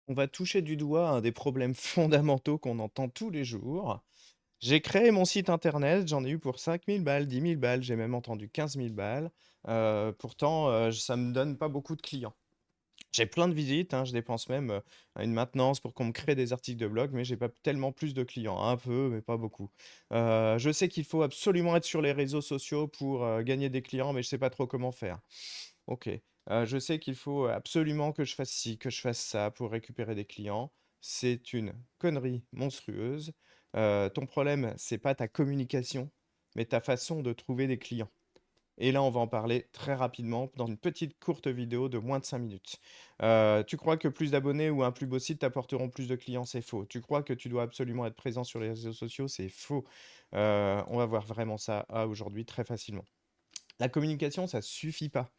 On va toucher du doigt un des problèmes fondamentaux qu'on entend tous les jours. J'ai créé mon site internet, j'en ai eu pour 5 000 balles, 10 000 balles, j'ai même entendu 15 000 balles. Pourtant, ça me donne pas beaucoup de clients. J'ai plein de visites, hein, je dépense même à une maintenance pour qu'on me crée des articles de blog, mais j'ai pas tellement plus de clients. Un peu, mais pas beaucoup. Je sais qu'il faut absolument être sur les réseaux sociaux pour gagner des clients, mais je sais pas trop comment faire. OK. Je sais qu'il faut absolument que je fasse ci, que je fasse ça pour récupérer des clients. C'est une connerie monstrueuse. Ton problème, c'est pas ta communication, mais ta façon de trouver des clients. Et là, on va en parler très rapidement dans une petite courte vidéo de moins de 5 minutes. Tu crois que plus d'abonnés ou un plus beau site t'apporteront plus de clients? C'est faux. Tu crois que tu dois absolument être présent sur les réseaux sociaux? C'est faux. On va voir vraiment ça aujourd'hui très facilement. La communication, ça suffit pas.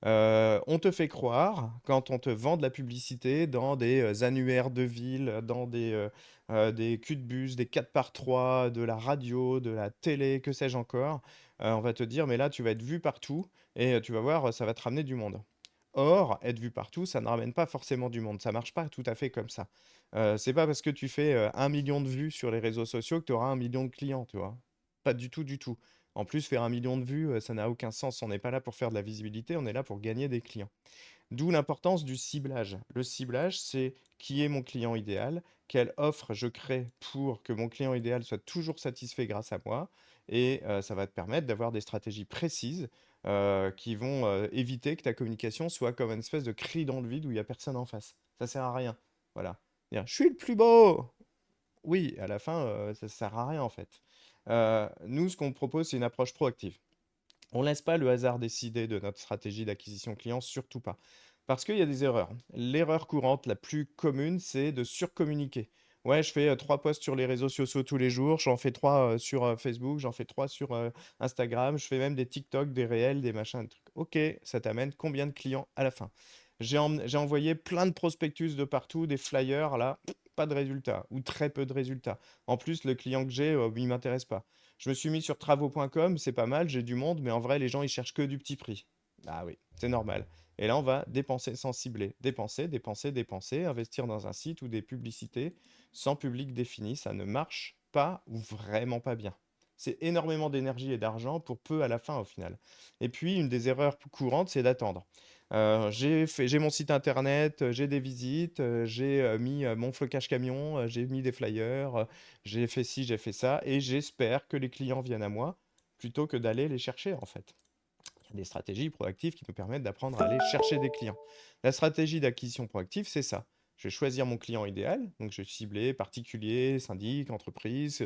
On te fait croire, quand on te vend de la publicité dans des, annuaires de ville, dans des culs de bus, des 4x3, de la radio, de la télé, que sais-je encore. On va te dire: «Mais là, tu vas être vu partout et tu vas voir, ça va te ramener du monde». Or, être vu partout, ça ne ramène pas forcément du monde. Ça marche pas tout à fait comme ça. C'est pas parce que tu fais, 1 000 000 de vues sur les réseaux sociaux que tu auras 1 million de clients, tu vois? Pas du tout, du tout. En plus, faire 1 million de vues, ça n'a aucun sens. On n'est pas là pour faire de la visibilité, on est là pour gagner des clients. D'où l'importance du ciblage. Le ciblage, c'est qui est mon client idéal, quelle offre je crée pour que mon client idéal soit toujours satisfait grâce à moi, et ça va te permettre d'avoir des stratégies précises qui vont éviter que ta communication soit comme une espèce de cri dans le vide où il n'y a personne en face. Ça sert à rien. Voilà. Dire, je suis le plus beau! Oui, à la fin, ça sert à rien en fait. Nous, ce qu'on propose, c'est une approche proactive. On laisse pas le hasard décider de notre stratégie d'acquisition client, surtout pas. Parce qu'il y a des erreurs. L'erreur courante, la plus commune, c'est de surcommuniquer. Ouais, je fais 3 posts sur les réseaux sociaux tous les jours, j'en fais 3 sur Facebook, j'en fais 3 sur Instagram, je fais même des TikTok, des réels, des machins, des trucs. Ok, ça t'amène combien de clients à la fin? J'ai envoyé plein de prospectus de partout, des flyers, là, pas de résultats, ou très peu de résultats. En plus, le client que j'ai, il m'intéresse pas. Je me suis mis sur travaux.com, c'est pas mal, j'ai du monde, mais en vrai, les gens, ils cherchent que du petit prix. Ah oui, c'est normal. Et là, on va dépenser sans cibler. Dépenser, dépenser, dépenser, investir dans un site ou des publicités sans public défini, ça ne marche pas ou vraiment pas bien. C'est énormément d'énergie et d'argent pour peu à la fin au final. Et puis, une des erreurs courantes, c'est d'attendre. J'ai mon site internet, j'ai des visites, j'ai mis mon flocage camion, j'ai mis des flyers, j'ai fait ci, j'ai fait ça, et j'espère que les clients viennent à moi plutôt que d'aller les chercher en fait. Il y a des stratégies proactives qui nous permettent d'apprendre à aller chercher des clients. La stratégie d'acquisition proactive, c'est ça. Je vais choisir mon client idéal, donc je vais cibler particulier, syndic, entreprise,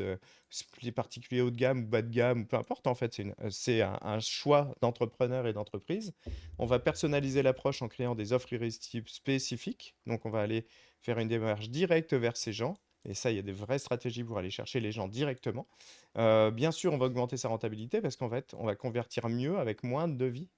particulier haut de gamme ou bas de gamme, ou peu importe en fait, c'est un choix d'entrepreneur et d'entreprise. On va personnaliser l'approche en créant des offres irrésistibles spécifiques, donc on va aller faire une démarche directe vers ces gens, et ça, il y a des vraies stratégies pour aller chercher les gens directement. Bien sûr, on va augmenter sa rentabilité parce qu'en fait, on va convertir mieux avec moins de devis,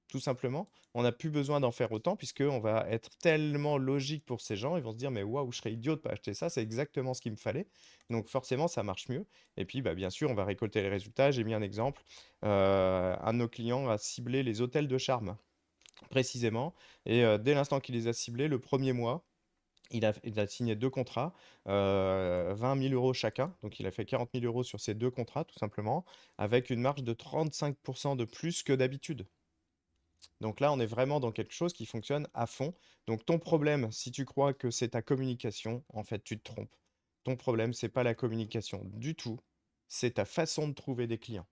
tout simplement. On n'a plus besoin d'en faire autant puisqu'on va être tellement logique pour ces gens. Ils vont se dire, mais waouh, je serais idiot de pas acheter ça, c'est exactement ce qu'il me fallait. Donc forcément, ça marche mieux. Et puis, bah, bien sûr, on va récolter les résultats. J'ai mis un exemple. Un de nos clients a ciblé les hôtels de charme, précisément. Et dès l'instant qu'il les a ciblés, le premier mois, il a signé 2 contrats, 20 000 € chacun. Donc il a fait 40 000 € sur ces 2 contrats, tout simplement, avec une marge de 35 de plus que d'habitude. Donc là, on est vraiment dans quelque chose qui fonctionne à fond. Donc ton problème, si tu crois que c'est ta communication, en fait, tu te trompes. Ton problème, c'est pas la communication du tout, c'est ta façon de trouver des clients.